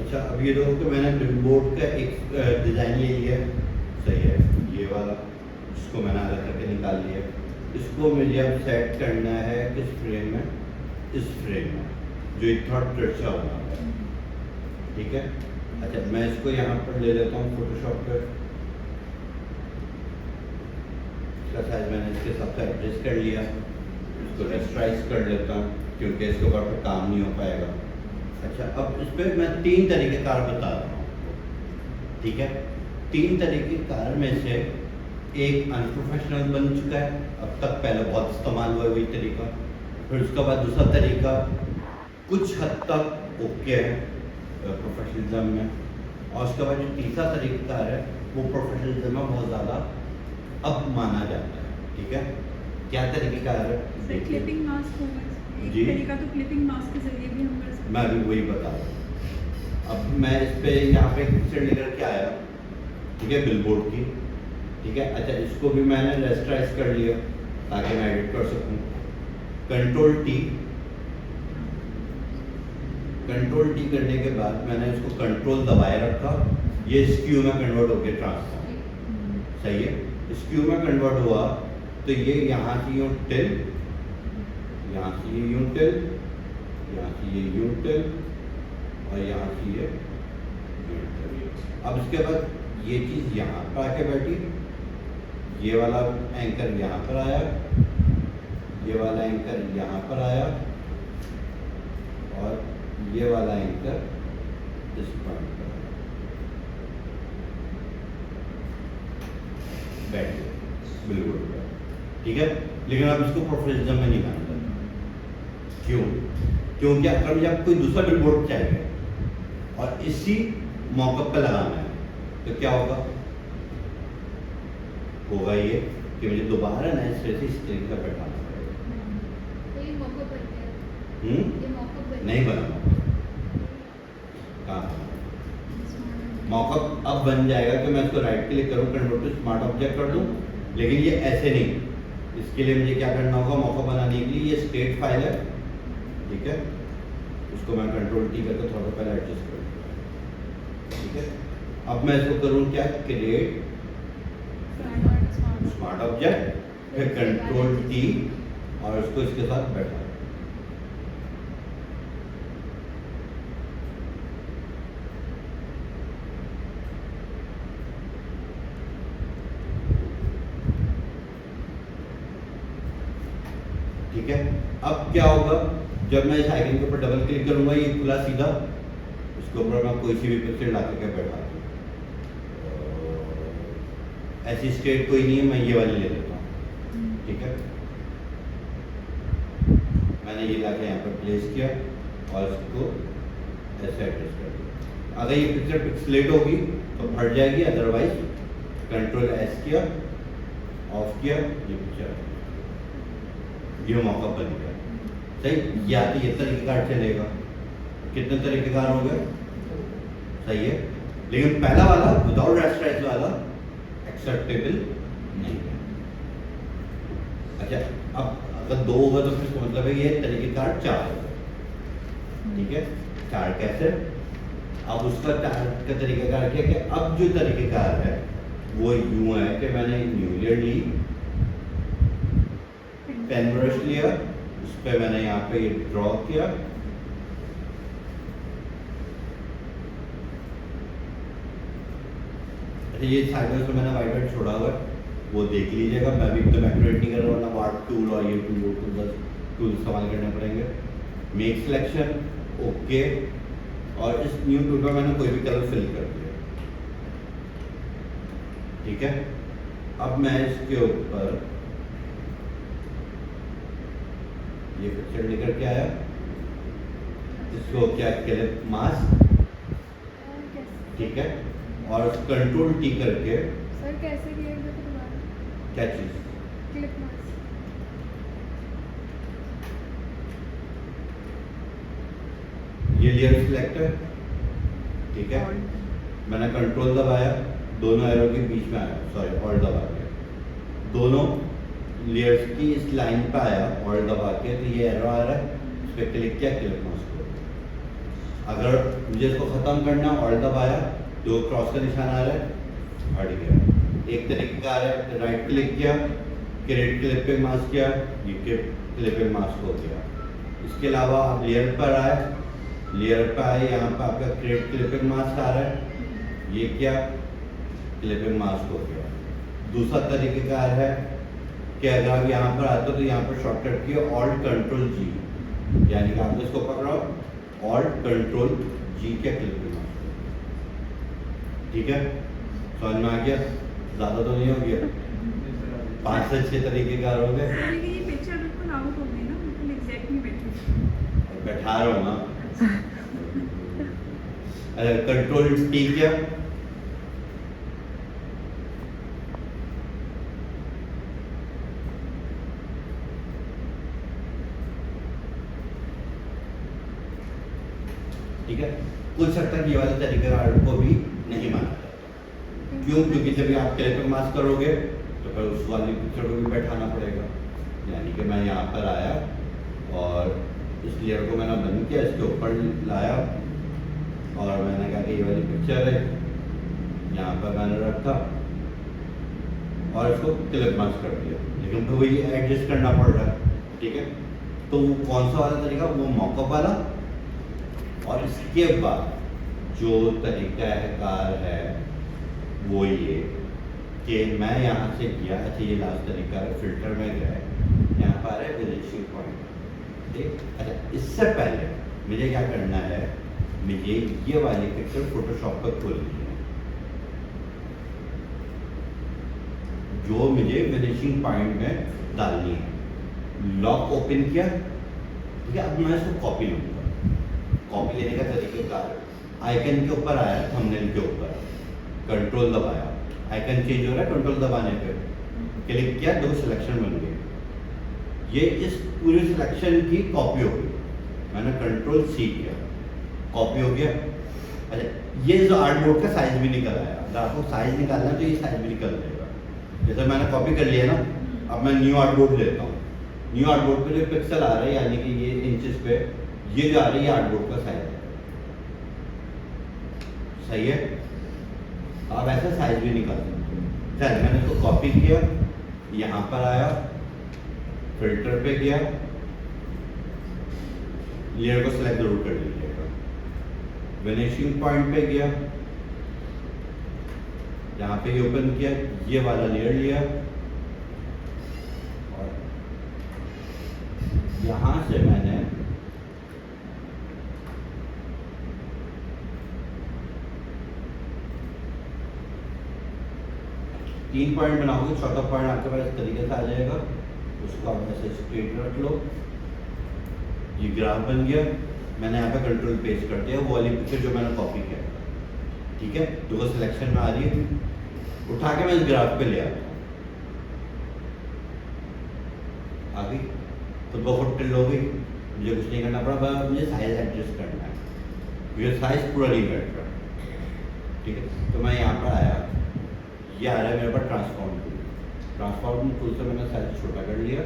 अच्छा, अब ये देखो कि मैंने बिलबोर्ड का एक डिज़ाइन ले लिया, सही है, ये वाला जिसको मैंने अलग करके निकाल लिया। इसको मुझे अब सेट करना है किस फ्रेम में, इस फ्रेम में जो इतना तिरछा बना है, ठीक है। अच्छा, मैं इसको यहाँ पर ले लेता हूँ फोटोशॉप पर, इसका साइज मैंने इसके हिसाब से एडजस्ट कर लिया। इसको रेस्टराइज कर लेता हूँ क्योंकि इसके ऊपर पर काम नहीं हो पाएगा। अच्छा, अब इस पर मैं 3 तरीके कार बता रहा हूँ, ठीक है। 3 तरीके कार में से एक अनप्रोफेशनल बन चुका है अब तक, पहले बहुत इस्तेमाल हुआ वही तरीका। फिर उसके बाद दूसरा तरीका कुछ हद तक ओके है प्रोफेशनलिज्म में, और उसके बाद जो तीसरा तरीका है वो प्रोफेशनलिज्म में बहुत ज़्यादा अब माना जाता है, ठीक है। क्या तरीका है? क्लिपिंग मास्क होगा जी, एक तरीका, तो क्लिपिंग मास्क के जरिए भी हम कर सकते हैं। मैं भी वही बता रहा हूँ। अब मैं इस पे यहाँ पे एक पिक्चर लेकर के आया, ठीक है, बिलबोर्ड की, ठीक है। अच्छा, इसको भी मैंने रेस्टराइज कर लिया ताकि मैं एडिट कर सकूँ। कंट्रोल टी करने के बाद मैंने इसको कंट्रोल दबाए रखा, ये स्क्यू में कन्वर्ट हो गया ट्रांसफॉर्म, सही है। स्क्यू में कन्वर्ट हुआ तो ये यहाँ से यूँ टिल, यहाँ से ये यूँ टिल, यहाँ से ये यूँ टिल, और यहाँ से ये यूँ टिल। अब इसके बाद ये चीज़ यहाँ पर आके बैठी, ये वाला एंकर यहाँ पर आया, ये वाला एंकर यहाँ पर आया, और ये वाला एंकर इस पॉइंट पर बैठ गया बिल्कुल, ठीक है। लेकिन आप इसको प्रोफेशनल में नहीं मानते, क्यों? क्योंकि अगर जब कोई दूसरा बिलबोर्ड चाहिए और इसी मॉकअप पे लगाना है तो क्या होगा? होगा ये कि मुझे दोबारा नए सिरे से इस तरीके का बैठाना पड़ेगा। ये मॉकअप बन गया। ये मॉकअप बन नहीं बना मॉकअप अब बन जाएगा कि मैं इसको राइट क्लिक करूँ, कन्वर्ट टू स्मार्ट ऑब्जेक्ट कर दूँ, लेकिन ये ऐसे नहीं। इसके लिए मुझे क्या करना होगा? मॉकअप बनाने के लिए ये स्टेट फाइल है, ठीक है, उसको मैं कंट्रोल टी करके थोड़ा सा पहले एडजस्ट कर दूँ, ठीक है। अब मैं इसको करूँ क्या? क्रिएट स्मार्ट ऑब्जेक्ट, फिर कंट्रोल टी और उसको इसके साथ बैठा। ठीक है, अब क्या होगा? जब मैं इस आइकन के ऊपर डबल क्लिक करूंगा ये खुला सीधा, इसके ऊपर मैं कोई सी भी पिक्चर ला के बैठा दूँ। ऐसी स्टेट कोई नहीं है, मैं ये वाली ले लेता हूँ, ठीक है। मैंने ये लाके यहाँ पर प्लेस किया और इसको ऐसे एडजस्ट कर दिया। अगर ये पिक्चर पिक्सलेट होगी तो फट जाएगी, अदरवाइज कंट्रोल एस किया, ऑफ किया, ये पिक्चर ये मौका बन गया, सही। या तो ये तरीकेकार चलेगा, कितने तरीकेकार हो गए? सही है, लेकिन पहला वाला विदाउट रेस्टराइज वाला एक्सेप्टेबल नहीं है। अच्छा, अब अगर 2 होगा तो फिर मतलब है ये तरीकेकार 4 होगा, ठीक है। 4 कैसे? अब उसका 4 का तरीकेकार क्या कि अब जो तरीकेकार है वो यूं है कि मैंने न्यूलियर ली, पेन ब्रश लिया, उस पर मैंने यहाँ पे ये ड्रॉ किया, ये साइड में मैंने वाइट छोड़ा हुआ है, वो देख लीजिएगा। मैं भी एकदम एक्यूरेट नहीं कर रहा हूँ, वरना वार्ड टूल और ये टूल इस्तेमाल करने पड़ेंगे। मेक सिलेक्शन, ओके, और इस न्यू टूल पर मैंने कोई भी कलर फिल कर दिया, ठीक है। अब मैं इसके ऊपर ये पिक्चर लेकर के आया, इसको क्या क्लिप मास्क, ठीक है, और कंट्रोल टी करके सर कैसे किया था दोबारा? क्या चीज? Clip mask. ये लेयर सिलेक्टर, ठीक है, मैंने कंट्रोल दबाया, दोनों एरो के बीच में आया, सॉरी ऑल्ट दबा के दोनों लेयर्स की इस लाइन पे आया, ऑल्ट दबा के, तो ये एरो आ रहा है, इस पर क्लिक किया, क्लिप मास्क। अगर मुझे इसको ख़त्म करना है, ऑल्ट दबाया तो क्रॉस का निशान आ रहा है, हट गया। एक तरीके का आ रहा है, राइट क्लिक किया, क्रिएट क्लिपिंग मास्क किया, ये क्लिपिंग मास्क हो गया। इसके अलावा आप लेयर पर आए, लेयर पर आए, यहाँ पर आपका क्रिएट क्लिपिंग मास्क आ रहा है, ये क्या क्लिपिंग मास्क हो गया। दूसरा तरीक़ेकार है कि अगर आप यहाँ पर आते हो तो यहाँ पर शॉर्टकट की ऑल्ट कंट्रोल जी, यानी कि आपने इसको पकड़ो, ऑल्ट कंट्रोल जी के क्लिपिंग मास्क, ठीक है, समझ में आ गया? ज़्यादा तो नहीं हो गया, 5 से 6 तरीक़ेकार हो गए। लेकिन ये पिक्चर बिल्कुल आउट हो गई ना, बिल्कुल एग्जैक्ट नहीं बैठी। बैठा रहा हूँ ना। कंट्रोल टी क्या, ठीक है। कुछ हद तक ये वाले तरीक़ेकार को भी नहीं माना जाता। क्यों? क्योंकि जब आप क्लिपिंग मास्क करोगे तो फिर उस वाली पिक्चर को भी बैठाना पड़ेगा। यानी कि मैं यहाँ पर आया और इस लेयर को मैंने बंद किया, इसके ऊपर लाया और मैंने कहा कि ये वाली पिक्चर है, यहाँ पर मैंने रखा और इसको क्लिप मास्क कर दिया, लेकिन तो वही एडजस्ट करना पड़ रहा है, ठीक है। तो वो कौन सा वाला तरीका, वो मॉकअप वाला। और इसके बाद जो तरीक़ाकार है वो ये कि मैं यहाँ से किया, अच्छा ये लास्ट तरीका है, फिल्टर में गया, यहाँ पर है विनिशिंग पॉइंट, ठीक। अच्छा इससे पहले मुझे क्या करना है, मुझे ये वाली पिक्चर फोटोशॉप पर खोलनी है, जो मुझे विनिशिंग पॉइंट में डालनी है। लॉक ओपन किया, ठीक है। अब मैं इसको कॉपी लूँगा। कॉपी लेने का तरीक़ेकार, आइकन के ऊपर आया, थंबनेल के ऊपर कंट्रोल दबाया, आइकन चेंज हो रहा है, कंट्रोल दबाने पे क्लिक किया, 2 सिलेक्शन बन गए। ये इस पूरे सिलेक्शन की कॉपी हो गई। मैंने कंट्रोल सी किया, कॉपी हो गया। अच्छा ये जो आर्टबोर्ड का साइज भी निकल आया, अगर आपको साइज निकालना है तो ये साइज भी निकल जाएगा। जैसे मैंने कॉपी कर लिया ना, अब मैं न्यू आर्टबोर्ड लेता हूँ। न्यू आर्टबोर्ड पे जो पिक्सल आ रहा है, यानी कि ये इंचेस पे, ये जो आ रही है आर्टबोर्ड का साइज है, सही है। आप ऐसा साइज भी निकाल सकते हो। चल मैंने इसको कॉपी किया, यहाँ पर आया, फिल्टर पे गया, लेयर को सिलेक्ट जरूर कर लीजिएगा, विनिशिंग पॉइंट पे गया, यहाँ पे ओपन किया, ये वाला लेयर लिया और यहाँ से मैंने तीन पॉइंट बनाओगे, चौथा पॉइंट आपके पास इस तरीके से आ जाएगा। उसको आप ऐसे स्ट्रेट रख लो, ये ग्राफ बन गया। मैंने यहाँ पे कंट्रोल पेस्ट कर दिया, वो वाली पिक्चर जो मैंने कॉपी किया, ठीक है, जो वो सिलेक्शन में आ रही है, उठा के मैं इस ग्राफ पे ले आता हूँ। आ गई तो बहुत टिल हो गई, मुझे कुछ नहीं करना पड़ा, बस मुझे साइज एडजस्ट करना है, मुझे साइज पूरा नहीं बैठ रहा, ठीक है। तो मैं यहाँ पर आया, ये आ रहा है मेरे पास ट्रांसफॉर्म टूल। ट्रांसफॉर्म टूल से मैंने साइज छोटा कर लिया,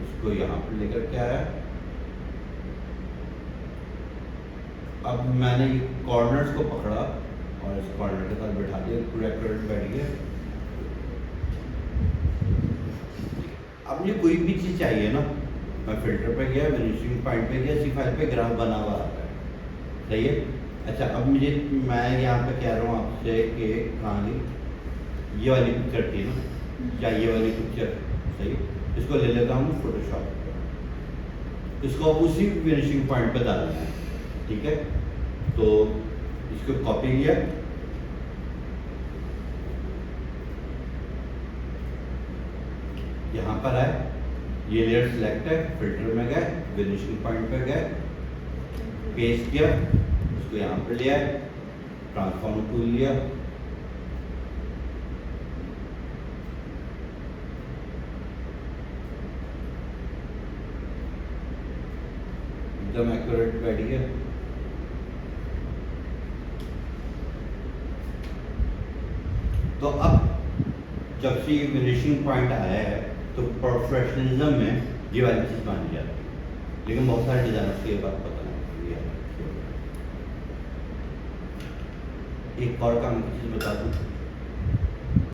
इसको यहाँ पर लेकर के आया। अब मैंने ये कॉर्नर्स को पकड़ा और इस कॉर्नर के साथ बैठा दिया, पूरा एक्यूरेट बैठ गया। अब मुझे कोई भी चीज़ चाहिए ना, मैं फिल्टर पे गया, विनिशिंग पॉइंट पे गया, सी फाइल पे ग्राफ बना हुआ आता है, सही है। अच्छा अब मुझे, मैं यहाँ पे कह रहा हूँ आपसे कि कहाँ गई ये वाली पिक्चर थी ना, या ये वाली पिक्चर, सही, इसको ले लेता हूँ फोटोशॉप पे, इसको अब उसी विनिशिंग पॉइंट पे डालना है, ठीक है। तो इसको कॉपी किया, यहाँ पर आए, ये लेयर सिलेक्ट है, फिल्टर में गए, विनिशिंग पॉइंट पे गए, पेस्ट किया, इसको यहाँ पर लिया, ट्रांसफॉर्म टूल लिया, एकदम एक्यूरेट बैठ गया। तो अब जब से ये विनिशिंग पॉइंट आया है तो प्रोफेशनलिज्म में ये वाली चीज़ मानी जाती है, लेकिन बहुत सारे डिजाइनर्स को ये बात पता नहीं है। एक और काम की चीज़ बता दूँ,